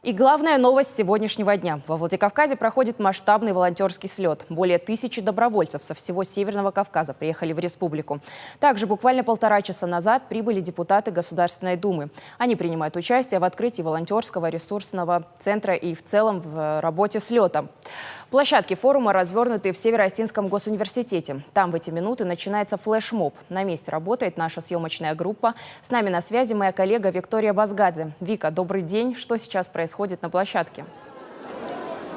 И главная новость сегодняшнего дня. Во Владикавказе проходит масштабный волонтерский слет. Более 1000 добровольцев со всего Северного Кавказа приехали в республику. Также буквально 1,5 часа назад прибыли депутаты Государственной Думы. Они принимают участие в открытии волонтерского ресурсного центра и в целом в работе слета. Площадки форума развернуты в Северо-Осетинском госуниверситете. Там в эти минуты начинается флешмоб. На месте работает наша съемочная группа. С нами на связи моя коллега Виктория Базгадзе. Вика, добрый день. Что сейчас происходит на площадке?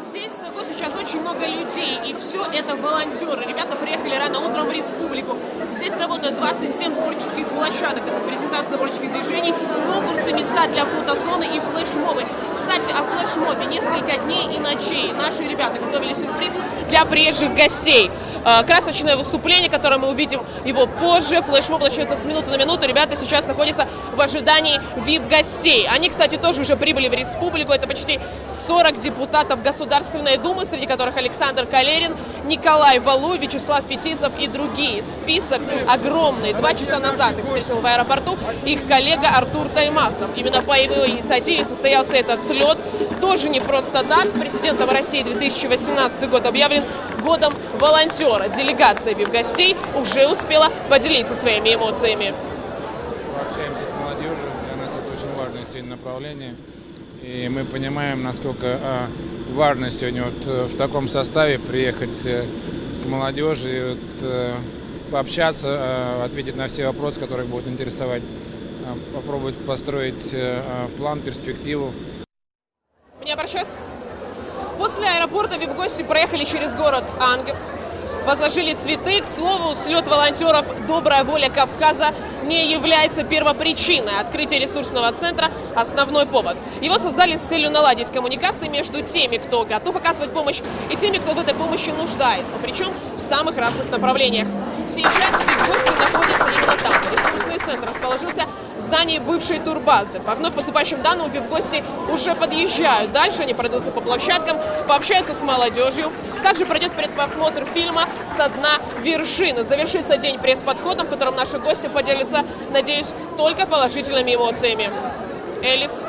Здесь сейчас очень много людей, и все это волонтеры. Ребята приехали рано утром в республику. Здесь работают 27 творческих площадок. Это презентация творческих движений, конкурсы, места для фотозоны и флешмобы. Кстати, о флешмобе. Несколько дней и ночей наши ребята готовили сюрприз для приезжих гостей. Красочное выступление, которое мы увидим его позже. Флешмоб начнется с минуты на минуту. Ребята сейчас находятся в ожидании VIP-гостей. Они, кстати, тоже уже прибыли в республику. Это почти 40 депутатов Государственной Думы, среди которых Александр Калерин, Николай Валуй, Вячеслав Фетисов и другие. Список огромный. 2 часа назад их встретил в аэропорту их коллега Артур Таймасов. Именно по его инициативе состоялся этот слет. Тоже не просто так. Президентом России 2018 год объявлен годом волонтера. Делегация VIP-гостей уже успела поделиться своими эмоциями. Общаемся с молодежью, для нас это очень важное сегодня направление. И мы понимаем, насколько важно сегодня в таком составе приехать к молодежи, пообщаться, ответить на все вопросы, которые будут интересовать, попробовать построить план, перспективу. Меня обращаются? После аэропорта VIP-гости проехали через город Ангел, возложили цветы. К слову, слет волонтеров «Добрая воля Кавказа» не является первопричиной. Открытие ресурсного центра – основной повод. Его создали с целью наладить коммуникации между теми, кто готов оказывать помощь, и теми, кто в этой помощи нуждается, причем в самых разных направлениях. Сейчас VIP-гости находятся именно там. Ресурсный центр расположился в здании бывшей турбазы. По вновь поступающим данным, VIP-гости уже подъезжают. Дальше они пройдутся по площадкам, пообщаются с молодежью. Также пройдет предпросмотр фильма «Со дна вершины». Завершится день пресс-подходом, в котором наши гости поделятся, надеюсь, только положительными эмоциями. Элис.